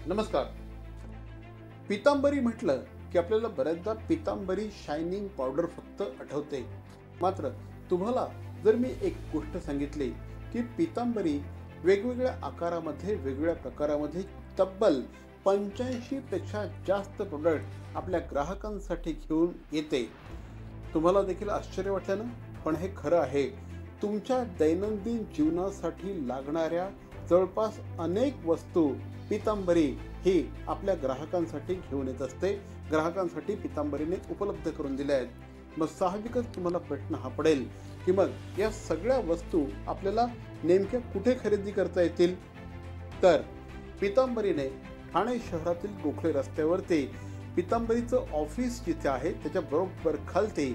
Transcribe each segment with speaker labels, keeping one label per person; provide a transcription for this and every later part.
Speaker 1: नमस्कार. पितांबरी म्हटलं की आपल्याला बऱ्याचदा पितांबरी शायनिंग पावडर फक्त आठवते. मात्र तुम्हाला जर मी एक गोष्ट सांगितली की पितांबरी वेगवेगळ्या आकारामध्ये, वेगवेगळ्या प्रकारामध्ये तब्बल 85 पेक्षा जास्त प्रोडक्ट आपल्या ग्राहकांसाठी घेऊन येते. तुम्हाला देखील आश्चर्य वाटलं ना? पण हे खरं आहे. तुमच्या दैनंदिन जीवनासाठी लागणाऱ्या जवळपास अनेक वस्तू पितांबरी ही आपल्या ग्राहकांसाठी घेऊन येत असते. ग्राहकांसाठी पितांबरीने उपलब्ध करून दिल्या आहेत. मग साहजिकच तुम्हाला प्रश्न हा पडेल की मग या सगळ्या वस्तू आपल्याला नेमक्या कुठे खरेदी करता येतील? तर पितांबरीने ठाणे शहरातील गोखले रस्त्यावरती पितांबरीचं ऑफिस जिथे आहे त्याच्या बरोबर खालती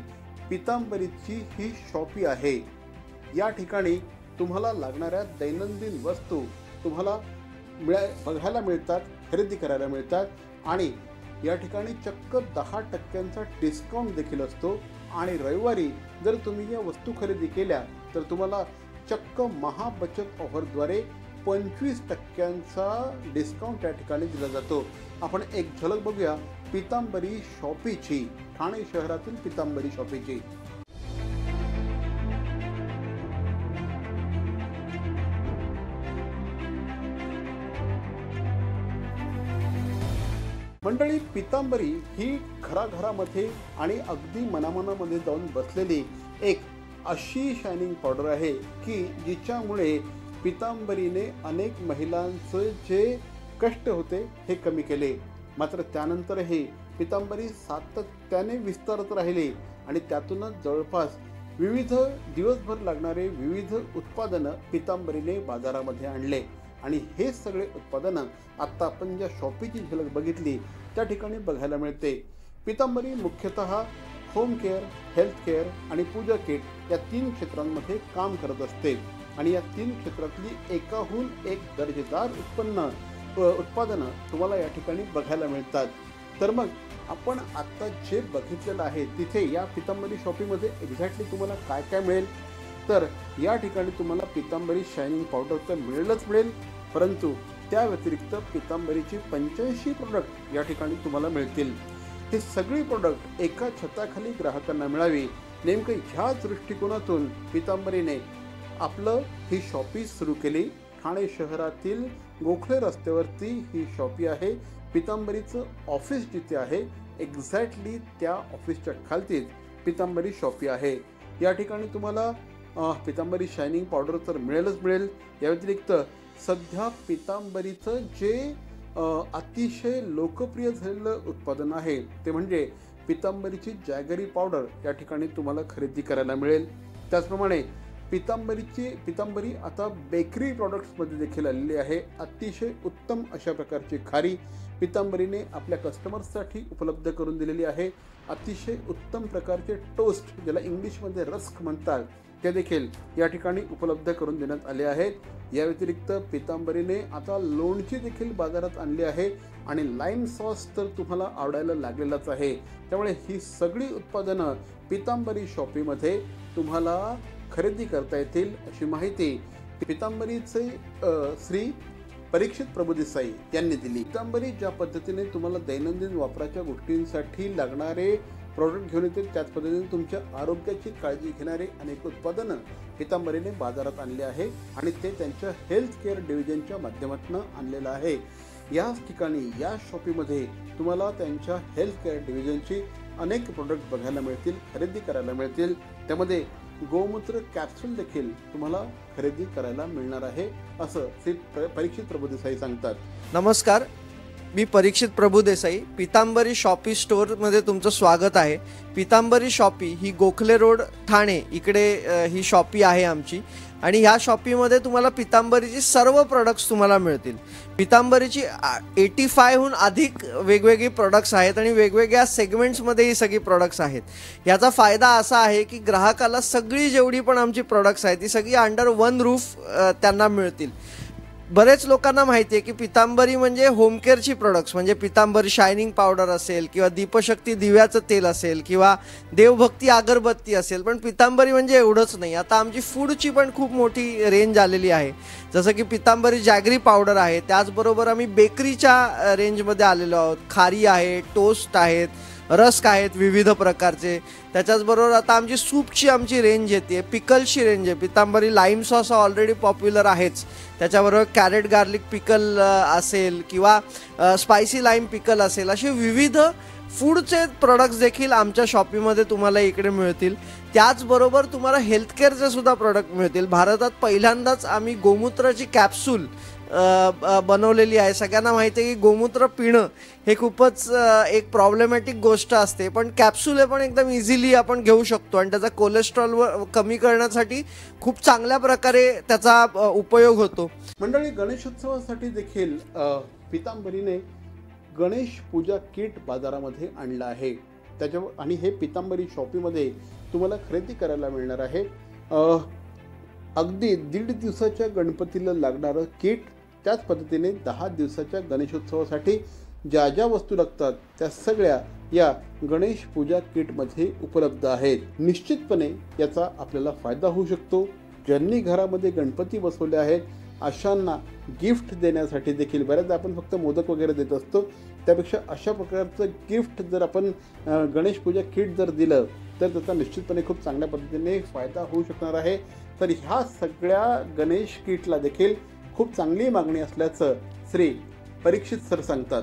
Speaker 1: पितांबरीची ही शॉपी आहे. या ठिकाणी तुम्हाला लागणाऱ्या दैनंदिन वस्तू तुम्हाला बघायला मिळतात, खरेदी करायला मिळतात आणि या ठिकाणी चक्क 10% डिस्काउंट देखील असतो. आणि रविवारी जर तुम्ही या वस्तू खरेदी केल्या तर तुम्हाला चक्क महाबचत ऑफरद्वारे 25% डिस्काउंट या ठिकाणी दिला जातो. आपण एक झलक बघूया पितांबरी शॉपीची, ठाणे शहरातील पितांबरी शॉपीची. मंडळी, पितांबरी ही घराघरामध्ये आणि अगदी मनामनामध्ये जाऊन बसलेली एक अशी शायनिंग पावडर आहे की जिच्यामुळे पितांबरीने अनेक महिलांचे जे कष्ट होते हे कमी केले. मात्र त्यानंतरही पितांबरी सातत्याने विस्तारत राहिली आणि त्यातूनच जवळपास विविध दिवसभर लागणारे विविध उत्पादनं पितांबरीने बाजारामध्ये आणले. आणि हे सगळे उत्पादनं आत्ता आपण ज्या शॉपीची झलक बघितली त्या ठिकाणी बघायला मिळते. पितांबरी मुख्यतः होम केअर, हेल्थ केअर आणि पूजा किट या 3 क्षेत्रांमध्ये काम करत असते. आणि या 3 क्षेत्रातली एकाहून एक दर्जेदार उत्पादनं तुम्हाला या ठिकाणी बघायला मिळतात. तर मग आपण आत्ता जे बघितलेलं आहे तिथे या पितांबरी शॉपीमध्ये एक्झॅक्टली तुम्हाला काय काय मिळेल? तर या ठिकाणी तुम्हाला पितांबरी शायनिंग पावडर तर मिळेल, परंतु त्या व्यतिरिक्त पितांबरीची 85 प्रोडक्ट या ठिकाणी तुम्हाला मिळतील. हे सगळी प्रोडक्ट एका छताखाली ग्राहकांना मिळावी, नेमकं ह्याच दृष्टिकोनातून पितांबरीने आपलं ही शॉपी सुरू केली. ठाणे शहरातील गोखले रस्त्यावरती ही शॉपी आहे. पितांबरीचं ऑफिस जिथे आहे एक्झॅक्टली त्या ऑफिसच्या खालतीच पितांबरी शॉपी आहे. या ठिकाणी तुम्हाला पितांबरी शायनिंग पावडर तर मिळेल. या व्यतिरिक्त सध्या पितांबरीचं जे अतिशय लोकप्रिय झालेलं उत्पादन आहे ते म्हणजे पितांबरीची जॅगरी पावडर या ठिकाणी तुम्हाला खरेदी करायला मिळेल. त्याचप्रमाणे पितांबरी आता बेकरी प्रॉडक्ट्समध्ये देखील आलेली आहे. अतिशय उत्तम अशा प्रकारची खारी पितांबरीने आपल्या कस्टमर्ससाठी उपलब्ध करून दिलेली आहे. अतिशय उत्तम प्रकारचे टोस्ट, ज्याला इंग्लिशमध्ये रस्क म्हणतात, ते देखील या ठिकाणी उपलब्ध करून देण्यात आले आहेत. या व्यतिरिक्त पितांबरीने आता लोणची देखील बाजारात आणली आहे आणि लाईम सॉस तर तुम्हाला आवडायला लागलेलाच आहे. त्यामुळे ही सगळी उत्पादनं पितांबरी शॉपीमध्ये तुम्हाला खरेदी करता येतील अशी माहिती पितांबरीचे श्री परीक्षित प्रभुदेसाई यांनी दिली. पितांबरी ज्या पद्धतीने तुम्हाला दैनंदिन वापराच्या गोष्टींसाठी लागणारे प्रोडक्ट घेऊन येते त्याच पद्धतीने तुमच्या आरोग्याची काळजी घेणारे अनेक उत्पादनं पितांबरीने बाजारात आणले आहे आणि ते त्यांच्या हेल्थ केअर डिव्हिजनच्या माध्यमातून आणलेलं आहे. याच ठिकाणी या शॉपीमध्ये तुम्हाला त्यांच्या हेल्थ केअर डिव्हिजनची अनेक प्रोडक्ट बघायला मिळतील, खरेदी करायला मिळतील. त्यामध्ये गोमूत्र कॅप्सूल देखील तुम्हाला खरेदी करायला मिळणार आहे असं श्री परीक्षित प्रभुदेसाई सांगतात.
Speaker 2: नमस्कार, मी परीक्षित प्रभुदेसाई. पितांबरी शॉपी स्टोअरमध्ये तुमचं स्वागत आहे. पितांबरी शॉपी ही गोखले रोड ठाणे इकडे ही शॉपी आहे आमची आणि ह्या शॉपीमध्ये तुम्हाला पितांबरीची सर्व प्रोडक्ट्स तुम्हाला मिळतील. पितांबरीची 85हून अधिक वेगवेगळी प्रोडक्ट्स आहेत आणि वेगवेगळ्या सेगमेंट्समध्ये ही सगळी प्रोडक्ट्स आहेत. याचा फायदा असा आहे की ग्राहकाला सगळी जेवढी पण आमची प्रोडक्ट्स आहेत ती सगळी अंडर वन रूफ त्यांना मिळतील. बरेच लोकांना माहिती आहे की पितांबरी म्हणजे होम केअरची प्रोडक्ट्स, म्हणजे पितांबरी शायनिंग पावडर असेल किंवा दीपशक्ती दिव्याचं तेल असेल किंवा देवभक्ती अगरबत्ती असेल, पण पितांबरी म्हणजे एवढंच नाही. आता आमची फूडची पण खूप मोठी रेंज आलेली आहे. जसं की पितांबरी जॅगरी पावडर आहे, त्याचबरोबर आम्ही बेकरीच्या रेंजमध्ये आलेलो आहोत. खारी आहे, टोस्ट आहेत, रस्क आहेत विविध प्रकारचे. त्याच्याचबरोबर आता आमची रेंज येते, पिकलची रेंज आहे. Pitambari lime sauce already popular आहेच, त्याच्याबरोबर कॅरेट गार्लिक पिकल असेल किंवा स्पायसी लाईम पिकल असेल, असे विविध फूडचे प्रोडक्ट्स देखील आमच्या शॉपीमध्ये तुम्हाला इकडे मिळतील. त्याचबरोबर तुम्हाला हेल्थकेअरचे सुद्धा प्रोडक्ट मिळतील. भारतात पहिल्यांदाच आम्ही गोमूत्राची कॅप्सूल बनवलेली आहे. सगळ्यांना माहिती आहे की गोमूत्र पिणं हे खूपच एक प्रॉब्लेमॅटिक गोष्ट असते, पण कॅप्सूल हे पण एकदम इझिली आपण घेऊ शकतो आणि त्याचा कोलेस्ट्रॉल कमी करण्यासाठी खूप चांगल्या प्रकारे त्याचा उपयोग होतो.
Speaker 1: मंडळी, गणेशोत्सवासाठी देखील पितांबरीने गणेश पूजा किट बाजारामध्ये आणलं आहे. आणि हे पितांबरी शॉपीमध्ये तुम्हाला खरेदी करायला मिळणार आहे. अगदी 1.5 दिवसाच्या गणपतीला लागणारं किट, त्याच पद्धतीने 10 दिवसाच्या गणेशोत्सवासाठी ज्या ज्या वस्तू लागतात त्या सगळ्या या गणेश पूजा किटमध्ये उपलब्ध आहेत. निश्चितपणे याचा आपल्याला फायदा होऊ शकतो. ज्यांनी घरामध्ये गणपती बसवले आहेत अशांना गिफ्ट देण्यासाठी देखील बऱ्याचदा आपण फक्त मोदक वगैरे देत असतो, त्यापेक्षा अशा प्रकारचं गिफ्ट जर आपण गणेश पूजा किट जर दिलं तर त्याचा निश्चितपणे खूप चांगल्या पद्धतीने फायदा होऊ शकणार आहे. तर ह्या सगळ्या गणेश किटला देखील खूप चांगली मागणी असल्याचं श्री परीक्षित सर सांगतात.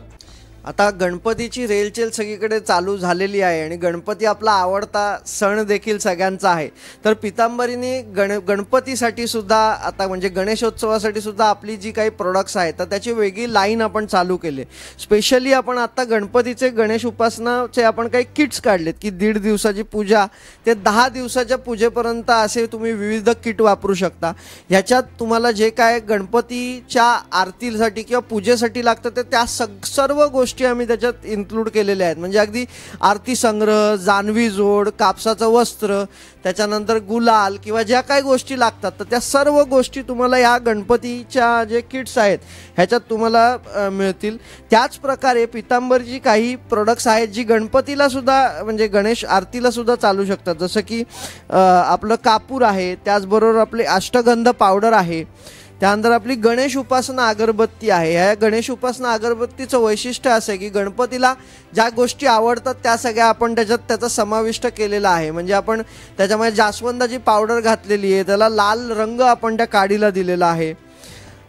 Speaker 2: आता गणपतीची रेलचेल सगळीकडे चालू झालेली आहे आणि गणपती आपला आवडता सण देखील सगळ्यांचा आहे. तर पितांबरीने गणपतीसाठी सुद्धा आता म्हणजे गणेशोत्सवासाठी सुद्धा आपली जी काही प्रोडक्ट्स आहेत तर त्याची वेगळी लाईन आपण चालू केली. स्पेशली आपण आता गणपतीचे गणेश उपासनाचे आपण काही किट्स काढलेत की 1.5 दिवसाची पूजा ते 10 दिवसाच्या पूजेपर्यंत असे तुम्ही विविध किट वापरू शकता. ह्याच्यात तुम्हाला जे काय गणपतीच्या आरतीसाठी किंवा पूजेसाठी लागतं ते त्या सर्व गोष्टी आम्ही त्याच्यात इन्क्लूड केलेल्या आहेत. म्हणजे अगदी आरती संग्रह, जानवी जोड, कापसाचं वस्त्र, त्याच्यानंतर गुलाल किंवा ज्या काही गोष्टी लागतात तर त्या सर्व गोष्टी तुम्हाला या गणपतीच्या जे किट्स आहेत ह्याच्यात तुम्हाला मिळतील. त्याच प्रकारे पितांबरीची काही प्रोडक्ट्स आहेत जी गणपतीला सुद्धा म्हणजे गणेश आरतीला सुद्धा चालू शकतात. जसं की आपलं कापूर आहे, त्याचबरोबर आपले अष्टगंध पावडर आहे, त्यानंतर आपली गणेश उपासना अगरबत्ती आहे. ह्या गणेश उपासना अगरबत्तीचं वैशिष्ट्य असं आहे की गणपतीला ज्या गोष्टी आवडतात त्या सगळ्या आपण त्याचा समाविष्ट केलेला आहे. म्हणजे आपण त्याच्यामध्ये जास्वंदाची पावडर घातलेली आहे, त्याला लाल रंग आपण त्या काडीला दिलेला आहे.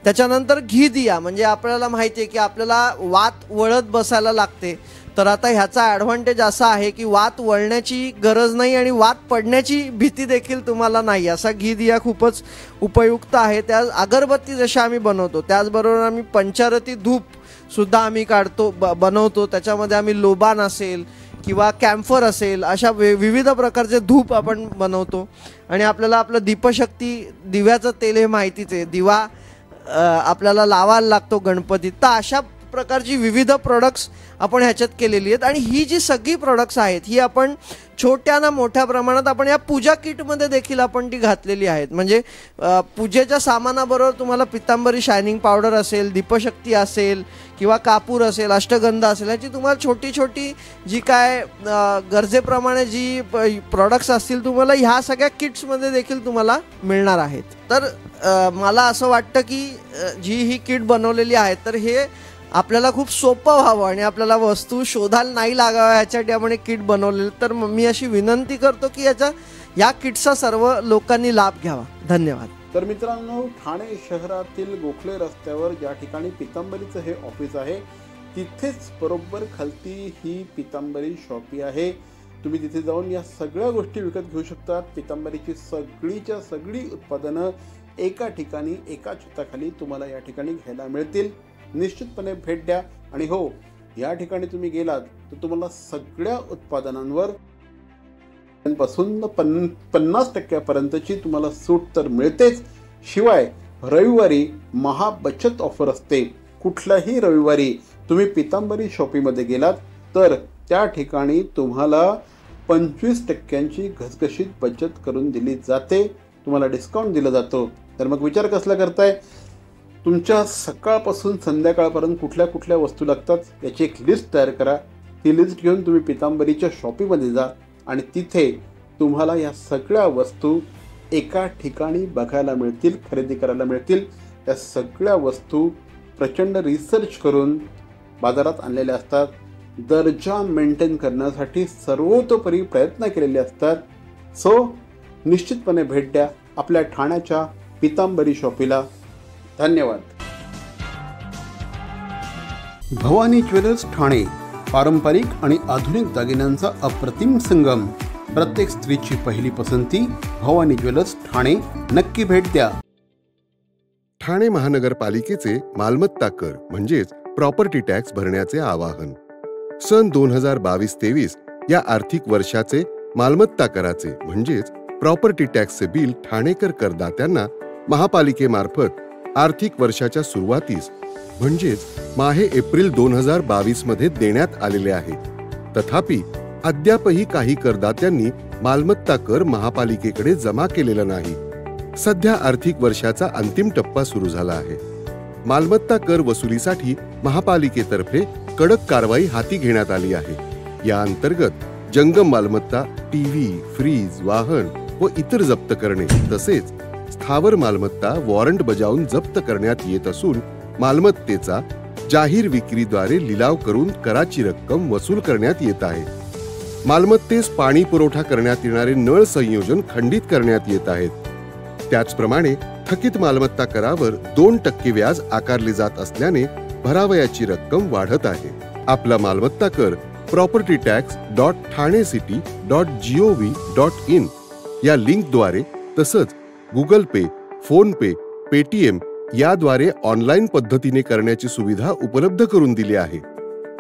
Speaker 2: त्याच्यानंतर घी दिया, म्हणजे आपल्याला माहिती आहे की आपल्याला वात वळत बसायला लागते, तर आता ह्याचा ॲडव्हान्टेज असा आहे की वात वळण्याची गरज नाही आणि वात पडण्याची भीती देखील तुम्हाला नाही. असा घी दिया खूपच उपयुक्त आहे. त्या अगरबत्ती जशा आम्ही बनवतो त्याचबरोबर आम्ही पंचारती धूप सुद्धा आम्ही बनवतो. त्याच्यामध्ये आम्ही लोबान असेल किंवा कॅम्फर असेल अशा विविध प्रकारचे धूप आपण बनवतो. आणि आपल्याला आपलं दीपशक्ती दिव्याचं तेल हे माहितीच आहे, दिवा आपल्याला लावायला लागतो गणपतीत. तर अशा प्रकारची विविध प्रोडक्ट्स आपण ह्याच्यात केलेली आहेत. आणि ही जी सगळी प्रोडक्ट्स आहेत ही आपण छोट्या ना मोठ्या प्रमाणात आपण या पूजा किटमध्ये देखील आपण ती घातलेली आहेत. म्हणजे पूजेच्या सामानाबरोबर तुम्हाला पितांबरी शायनिंग पावडर असेल, दीपशक्ती असेल किंवा कापूर असेल, अष्टगंध असेल, याची तुम्हाला छोटी छोटी जी काय गरजेप्रमाणे जी प्रोडक्ट्स असतील तुम्हाला ह्या सगळ्या किट्समध्ये देखील तुम्हाला मिळणार आहेत. तर मला असं वाटतं की जी ही किट बनवलेली आहे तर हे आपल्याला खूप सोपं व्हावं आणि आपल्याला वस्तू शोधायला नाही लागाव्या ह्याच्यासाठी आपण एक किट बनवलेलं. तर मी अशी विनंती करतो की या किटचा सर्व लोकांनी लाभ घ्यावा. धन्यवाद.
Speaker 1: तर मित्रांनो, ठाणे शहरातील गोखले रस्त्यावर ज्या ठिकाणी पितांबरीचं हे ऑफिस आहे तिथेच बरोबर खालती ही पितांबरी शॉपी आहे. तुम्ही तिथे जाऊन या सगळ्या गोष्टी विकत घेऊ शकतात. पितांबरीची सगळीच्या सगळी उत्पादनं एका ठिकाणी एका छताखाली तुम्हाला या ठिकाणी घ्यायला मिळतील. निश्चितपणे भेट द्या. आणि हो, या ठिकाणी तुम्ही गेलात तर तुम्हाला सगळ्या उत्पादनांवर पासून 50% तुम्हाला सूट तर मिळतेच. शिवाय रविवारी महाबचत ऑफर असते. कुठल्याही रविवारी तुम्ही पितांबरी शॉपीमध्ये गेलात तर त्या ठिकाणी तुम्हाला 25% घसघशीत बचत करून दिली जाते, तुम्हाला डिस्काउंट दिला जातो. तर मग विचार कसला करताय? तुमच्या सकाळपासून संध्याकाळपर्यंत कुठल्या कुठल्या वस्तू लागतात याची एक लिस्ट तयार करा. ती लिस्ट घेऊन तुम्ही पितांबरीच्या शॉपीमध्ये जा आणि तिथे तुम्हाला या सगळ्या वस्तू एका ठिकाणी बघायला मिळतील, खरेदी करायला मिळतील. या सगळ्या वस्तू प्रचंड रिसर्च करून बाजारात आणलेल्या असतात. दर्जा मेंटेन करण्यासाठी सर्वतोपरी प्रयत्न केलेले असतात. सो निश्चितपणे भेट द्या आपल्या ठाण्याच्या पितांबरी शॉपीला. धन्यवाद. भवानी ज्वेलर्स ठाणे, पारंपरिक आणि आधुनिक दागिन्यांचा अप्रतिम संगम. प्रत्येक स्त्रीची पहिली पसंती भवानी ज्वेलर्स ठाणे. नक्की भेट द्या.
Speaker 3: ठाणे महानगरपालिकेचे मालमत्ता कर म्हणजेच प्रॉपर्टी टॅक्स भरण्याचे आवाहन. सन 2022-23 या आर्थिक वर्षाचे मालमत्ता कराचे म्हणजेच प्रॉपर्टी टॅक्सचे बिल ठाणेकर करदात्यांना महापालिकेमार्फत आर्थिक वर्षाच्या सुरुवातीस म्हणजेच माहे एप्रिल 2022 मध्ये देण्यात आलेले आहे. तथापि अद्यापही काही करदात्यांनी मालमत्ता कर महापालिकेकडे जमा केलेला नाही. सध्या आर्थिक वर्षाचा अंतिम टप्पा सुरू झाला आहे. मालमत्ता कर वसुलीसाठी महापालिकेतर्फे कडक कारवाई हाती घेण्यात आली आहे. या अंतर्गत जंगम मालमत्ता, टीव्ही, फ्रीज, वाहन व इतर जप्त करणे तसेच स्थावर मालमत्ता वॉरंट बजावून जप्त करण्यात येत असून मालमत्तेचा जाहीर विक्रीद्वारे लिलाव करून कराची रक्कम वसूल करण्यात येत आहे. मालमत्तेस पाणी पुरवठा करण्यात येणारे नळ संयोजन खंडित करण्यात येत आहेत. त्याचप्रमाणे थकीत मालमत्ता करावर 2% व्याज आकारले जात असल्याने भरावयाची रक्कम वाढत आहे. आपला मालमत्ता कर propertytax.thanecity.gov.in या लिंकद्वारे तसंच गुगल पे, फोन पे, पेटीएम याद्वारे ऑनलाईन पद्धतीने करण्याची सुविधा उपलब्ध करून दिली आहे.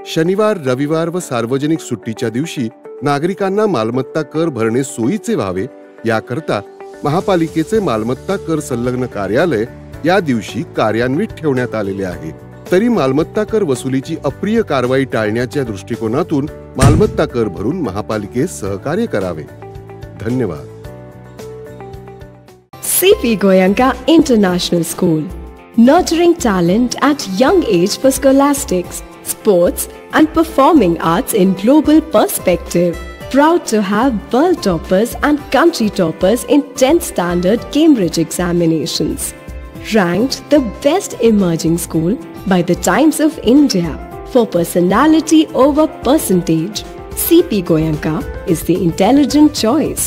Speaker 3: शनिवार, रविवार व सार्वजनिक सुट्टीच्या दिवशी नागरिकांना मालमत्ता कर भरणे सोयीचे व्हावे याकरता महापालिकेचे मालमत्ता कर संलग्न कार्यालय या दिवशी कार्यान्वित ठेवण्यात आलेले आहे. तरी मालमत्ता कर वसुलीची अप्रिय कारवाई टाळण्याच्या दृष्टिकोनातून मालमत्ता कर भरून महापालिकेस सहकार्य करावे. धन्यवाद.
Speaker 4: CP Goenka International School, nurturing talent at young age for scholastics, sports and performing arts in global perspective. Proud to have world toppers and country toppers in 10th standard Cambridge examinations. Ranked the best emerging school by the Times of India for personality over percentage. CP Goenka is the intelligent choice.